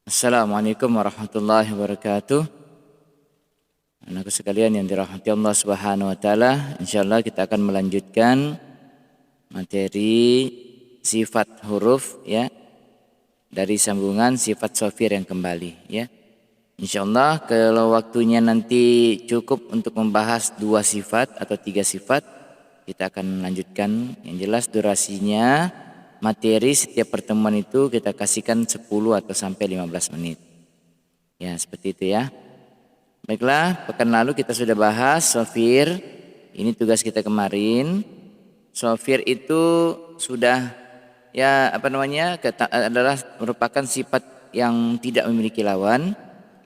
Assalamualaikum warahmatullahi wabarakatuh. Anakku sekalian yang dirahmati Allah Subhanahu wa taala, insyaallah kita akan melanjutkan materi sifat huruf ya dari sambungan sifat shafir yang kembali ya. Insyaallah kalau waktunya nanti cukup untuk membahas 2 sifat atau 3 sifat, kita akan melanjutkan. Yang jelas durasinya materi setiap pertemuan itu kita kasihkan 10 atau sampai 15 menit. Ya, seperti itu ya. Baiklah, pekan lalu kita sudah bahas shafir. Ini tugas kita kemarin. Shafir itu sudah adalah merupakan sifat yang tidak memiliki lawan.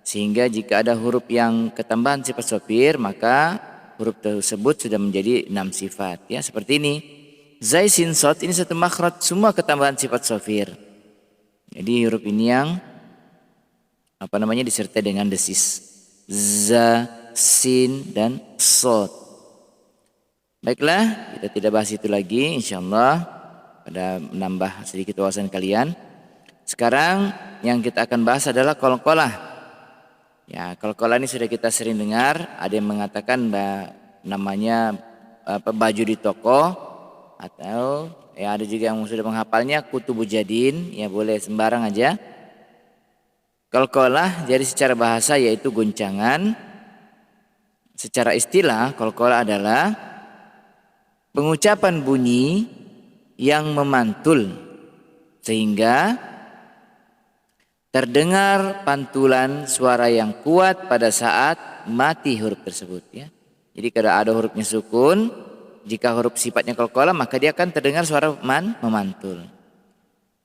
Sehingga jika ada huruf yang ketambahan sifat shafir, maka huruf tersebut sudah menjadi 6 sifat ya, seperti ini. Zai sin sod ini satu makhraj, semua ketambahan sifat shafir. Jadi huruf ini yang disertai dengan desis. Za, sin dan sod. Baiklah, kita tidak bahas itu lagi, insyaallah pada menambah sedikit wawasan kalian. Sekarang yang kita akan bahas adalah qalqalah. Ya, qalqalah ini sudah kita sering dengar, ada yang mengatakan namanya baju di toko, atau ya ada juga yang sudah menghafalnya kutubu jadin, ya boleh sembarang aja. Qalqalah jadi secara bahasa yaitu guncangan. Secara istilah qalqalah adalah pengucapan bunyi yang memantul sehingga terdengar pantulan suara yang kuat pada saat mati huruf tersebut ya. Jadi kalau ada hurufnya sukun, jika huruf sifatnya qalqalah maka dia akan terdengar suara memantul.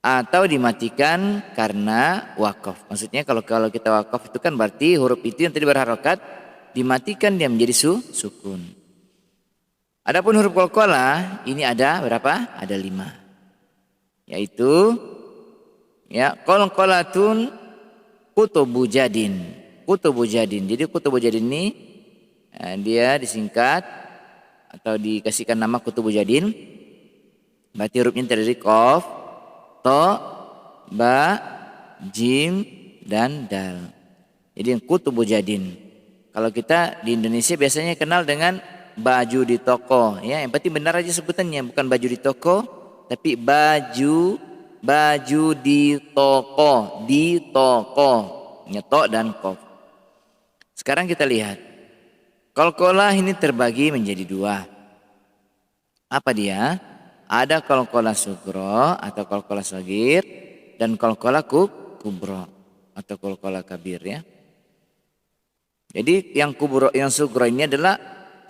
Atau dimatikan karena wakaf. Maksudnya kalau kita wakaf itu kan berarti huruf itu yang tadi berharokat dimatikan, dia menjadi sukun. Adapun huruf qalqalah ini ada berapa? Ada 5. Yaitu ya qalqalatun kutubu jadin. Kutubu jadin. Jadi kutubu jadin ini dia disingkat atau dikasihkan nama kutubu jadin. Berarti hurufnya terdiri qaf, to, ba, jim dan dal. Jadi yang kutubu jadin. Kalau kita di Indonesia biasanya kenal dengan baju di toko ya, yang penting benar aja sebutannya, bukan baju di toko tapi baju di toko, nyetok dan qaf. Sekarang kita lihat qalqalah ini terbagi menjadi 2. Apa dia? Ada qalqalah sugro atau qalqalah shagir dan qalqalah kubro atau qalqalah kabir ya. Jadi yang kubro, yang sugro ini adalah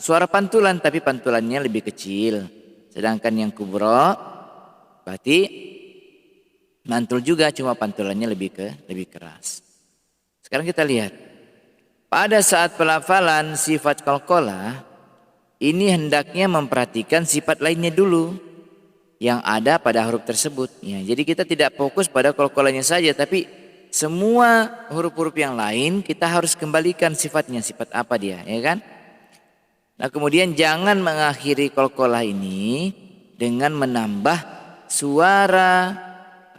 suara pantulan tapi pantulannya lebih kecil. Sedangkan yang kubro berarti mantul juga, cuma pantulannya lebih keras. Sekarang kita lihat. Pada saat pelafalan sifat qalqalah ini hendaknya memperhatikan sifat lainnya dulu yang ada pada huruf tersebut. Ya, jadi kita tidak fokus pada qalqalahnya saja, tapi semua huruf-huruf yang lain kita harus kembalikan sifatnya, sifat apa dia, ya kan? Nah, kemudian jangan mengakhiri qalqalah ini dengan menambah suara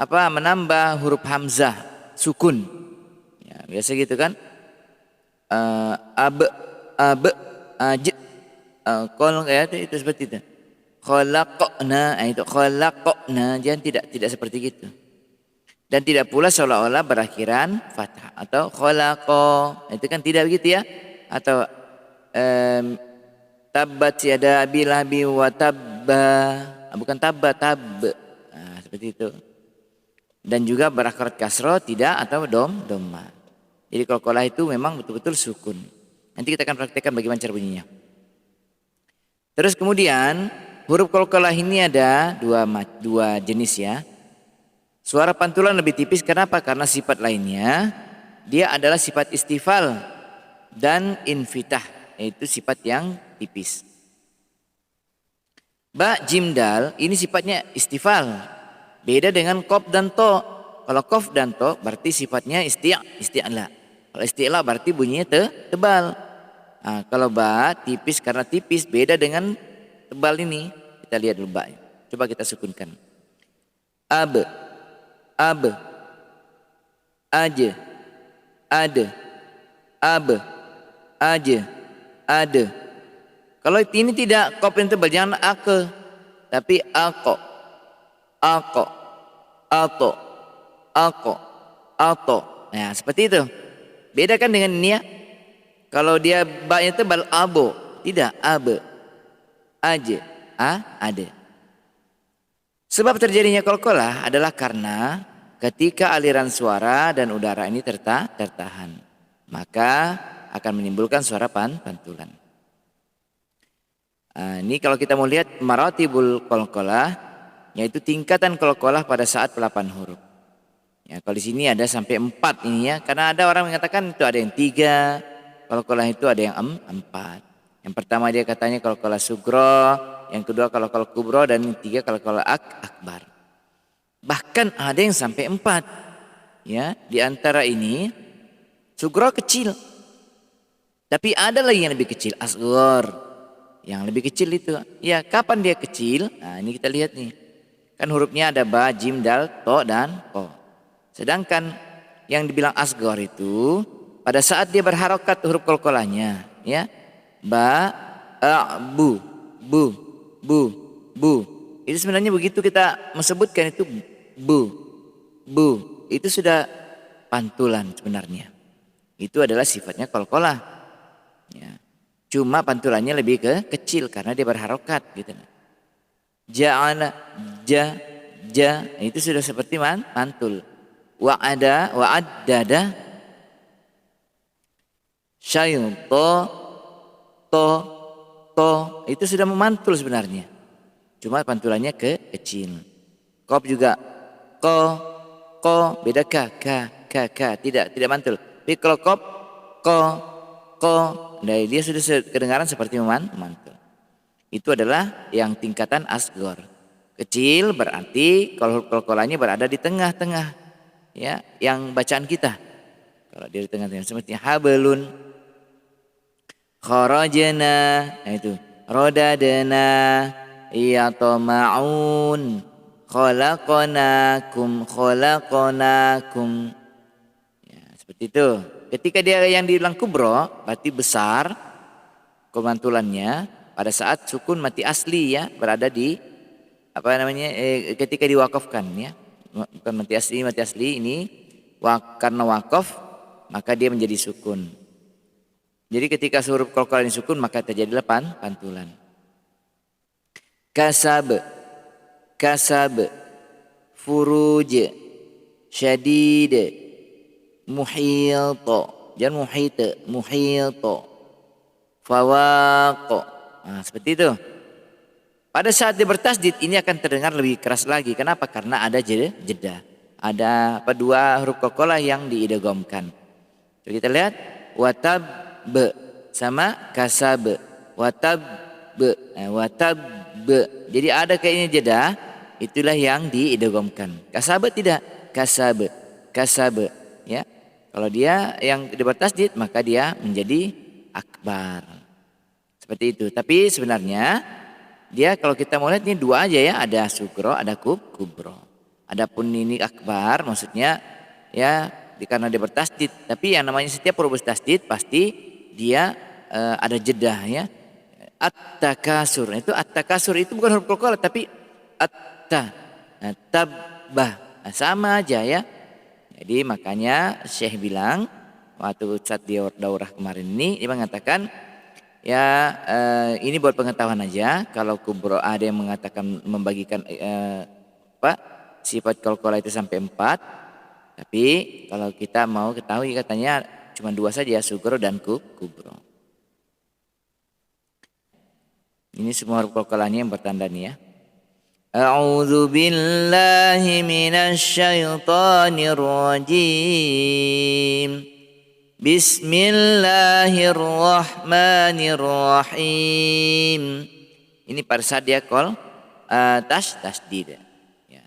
menambah huruf hamzah sukun. Ya, biasa gitu kan? Ab, aj, qol ya itu seperti itu. Khalaqna, itu khalaqna, jangan tidak seperti itu. Dan tidak pula seolah-olah berakhiran fathah atau khalaqa, itu kan tidak begitu ya. Atau tabbat yada abi lahabi wa tabba, bukan tabba tab. Nah, seperti itu. Dan juga berakhirat kasroh tidak, atau domma. Jadi qalqalah itu memang betul-betul sukun. Nanti kita akan praktekkan bagaimana cara bunyinya. Terus kemudian huruf qalqalah ini ada dua jenis ya. Suara pantulan lebih tipis, kenapa? Karena sifat lainnya dia adalah sifat istifal dan infitah, yaitu sifat yang tipis. Ba, jim, dal ini sifatnya istifal. Beda dengan qaf dan to. Kalau qaf dan to berarti sifatnya isti'la. Kalau isti'la berarti bunyinya tebal. Nah, kalau ba tipis karena tipis, beda dengan tebal ini. Kita lihat dulu ba. Coba kita sukunkan. Ab. aje, ade, abe, aje, ade. Kalau ini tidak kop yang tebal, jangan ake, tapi ako, ako, ato, ako, ato. Nah seperti itu. Beda kan dengan ini ya. Kalau dia ba-nya tebal, abo, tidak, abe, aje, ade. Sebab terjadinya qalqalah adalah karena ketika aliran suara dan udara ini tertahan, maka akan menimbulkan suara pantulan. Ini kalau kita mau lihat maratibul qalqalah, yaitu tingkatan qalqalah pada saat 8 huruf. Ya, kalau di sini ada sampai 4 ini ya, karena ada orang mengatakan itu ada yang 3, qalqalah itu ada yang 4. Yang pertama dia katanya qalqalah sugro, yang kedua qalqalah kubro, dan yang ketiga qalqalah akbar. Bahkan ada yang sampai 4. Ya, di antara ini sugro kecil. Tapi ada lagi yang lebih kecil, asghar. Yang lebih kecil itu. Ya, kapan dia kecil? Nah, ini kita lihat nih. Kan hurufnya ada ba, jim, dal, to, dan ko. Sedangkan yang dibilang asghar itu pada saat dia berharokat huruf qalqalahnya, ya. Ba, bu, bu, bu, bu. Itu sebenarnya begitu kita mesebutkan itu bu, bu. Itu sudah pantulan sebenarnya. Itu adalah sifatnya qalqalah. Ya. Cuma pantulannya lebih kecil karena dia berharokat gitu. Ja'ala, ja, ja, itu sudah seperti mantul. Wa'ada, wa'addada, syai'to, to, itu sudah memantul sebenarnya. Cuma pantulannya kecil. Qaf juga, ko, beda ka, tidak mantul. Tapi kalau qaf, ko, nah dia sudah kedengaran seperti memantul. Itu adalah yang tingkatan asghar. Kecil berarti kalau qalqalahnya berada di tengah-tengah, ya, yang bacaan kita. Kalau dia di tengah-tengah seperti hablun, kharajna, nah itu rodadna, yatama'un, khalaqnakum, ya, seperti itu. Ketika dia yang diulang kubro berarti besar kemantulannya pada saat sukun mati asli ya, berada di ketika diwakafkan ya. Bukan mati asli ini karena wakaf maka dia menjadi sukun. Jadi ketika huruf qalqalah ini sukun maka terjadilah pantulan. Kasab, furuj, syadid, muhito, jangan muhito, fawaq. Nah, seperti itu. Pada saat dia bertasdid ini akan terdengar lebih keras lagi. Kenapa? Karena ada jeda. Ada dua huruf qalqalah yang diidghamkan. Jadi kita lihat watab sama kasab, watab, jadi ada kayaknya jeda, itulah yang diidghamkan. Kasab tidak, kasab, ya. Kalau dia yang bertasdid maka dia menjadi akbar. Seperti itu. Tapi sebenarnya dia kalau kita mau lihat ini dua aja ya, ada sugro, ada kubro. Adapun ini akbar maksudnya ya karena dia bertasdid. Tapi yang namanya setiap huruf bertasdid pasti dia ada jeda ya. At-takasur. Itu at-takasur itu bukan huruf qalqalah tapi tabbah. Nah, sama aja ya. Jadi makanya Syekh bilang waktu saat di daurah kemarin ini dia mengatakan ya ini buat pengetahuan aja. Kalau kubro ada yang mengatakan membagikan sifat qalqalah itu sampai 4. Tapi kalau kita mau ketahui katanya cuma 2 saja, sugro dan kubro. Ini semua huruf qalqalahnya yang bertanda nih ya. A'udzu billahi minasy syaithanir rajim. Bismillahirrahmanirrahim. Ini pada saat dia tasdid. Ya.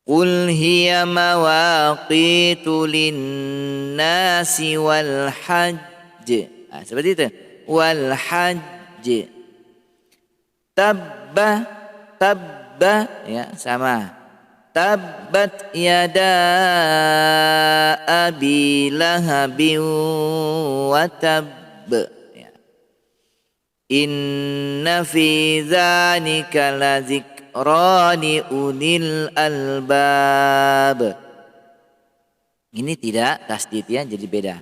Qul hiya mawaqitu lin-nasi wal hajj. Nah, seperti itu. Wal hajj. Tabba ya sama. Tabbat yada abi lahabin wa tabb. Ya. Inna fi dzalika ladzikra li ulil albab. Ini tidak tasdid ya, jadi beda.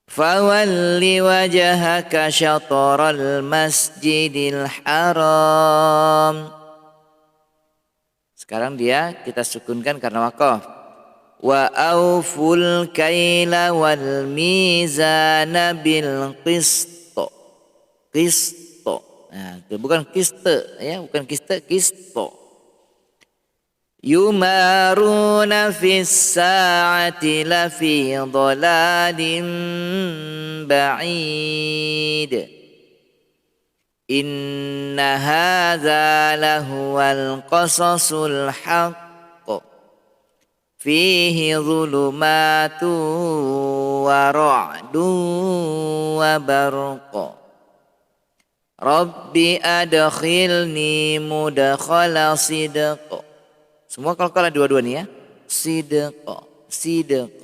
Fawalli wajhaka syatral masjidil haram. Sekarang dia kita sukunkan karena waqaf. Wa auful kaila wal mizana bil qist. Qist. Nah, itu bukan qiste ya, bukan qiste, qisto. Yumaruna fis sa'ati lafi dhalalin ba'id. Inna hadza lahuwal qasasul haqq fihi dhulumatun wa ra'dun wa barq. Rabbi adkhilni mudkhala sidq. Semua kalau dua-dua nih ya. Sidq, sidq.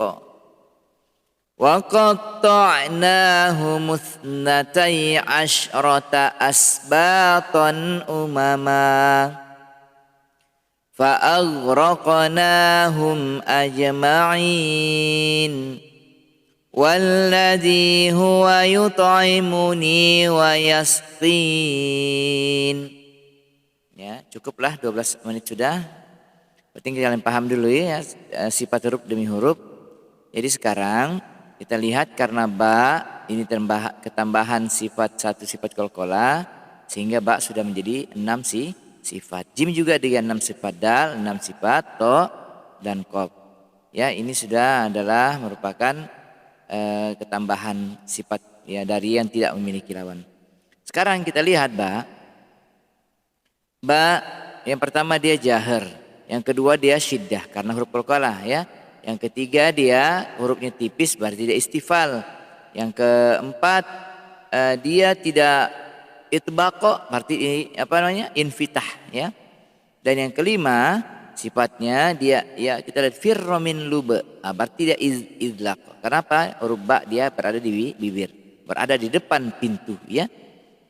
Wa qatta'nahum itsnatai asyrata asbatan umama fa aghraqnahum ajma'in walladzi huwa yut'imuni wa yasqin. Ya, cukuplah 12 menit sudah. Penting kalian paham dulu ya sifat huruf demi huruf. Jadi sekarang kita lihat karena ba ini ketambahan satu sifat qalqalah sehingga ba sudah menjadi 6 sifat. Jim juga dengan 6 sifat, dal 6 sifat, to dan qaf. Ya, ini sudah adalah merupakan ketambahan sifat ya dari yang tidak memiliki lawan. Sekarang kita lihat ba. Ba yang pertama dia jahar, yang kedua dia syiddah karena huruf qalqalah ya. Yang ketiga dia hurufnya tipis berarti dia istifal. Yang keempat dia tidak itbaqo berarti infitah ya. Dan yang kelima sifatnya dia ya kita lihat firra min lub. Berarti dia idlaq. Kenapa? Huruf ba dia berada di bibir, berada di depan pintu ya.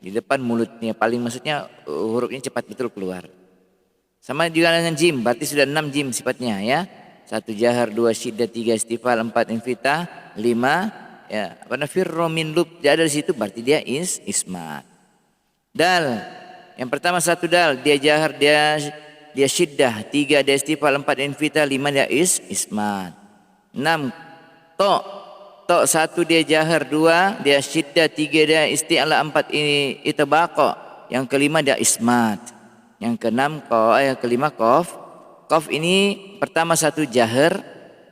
Di depan mulutnya paling maksudnya hurufnya cepat betul keluar. Sama juga dengan jim, berarti sudah 6 jim sifatnya ya. 1 jahar, 2 syiddah, 3 istifal, 4 infitah, 5 ya karena firra min lub dia ada di situ berarti dia ismat. Dal yang pertama 1 dal dia jahar, dia syiddah, 3 dia istifal, 4 infitah, 5 dia ismat. 6 to 1 dia jahar, 2 dia syiddah, 3 dia isti'la, 4 ini itbaqo, yang kelima dia ismat. Yang keenam yang kelima qaf. Qaf ini pertama 1 jahar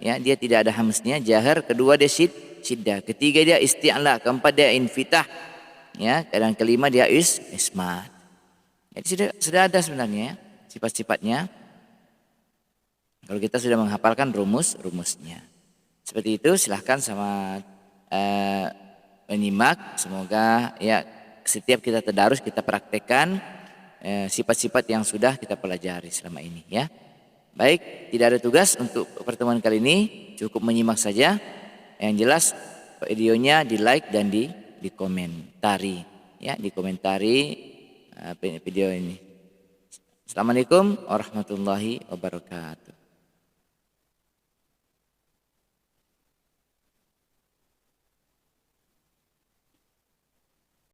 ya, dia tidak ada hamznya jahar, kedua dia syiddah, ketiga dia isti'la, keempat dia infitah ya, dan kelima dia ismat. Jadi sudah ada sebenarnya sifat-sifatnya. Kalau kita sudah menghafalkan rumusnya. Seperti itu, silahkan sama menyimak, semoga ya setiap kita tadarus kita praktekkan sifat-sifat yang sudah kita pelajari selama ini ya. Baik, tidak ada tugas untuk pertemuan kali ini, cukup menyimak saja. Yang jelas videonya di like dan di komentari ya, di komentari video ini. Assalamualaikum warahmatullahi wabarakatuh.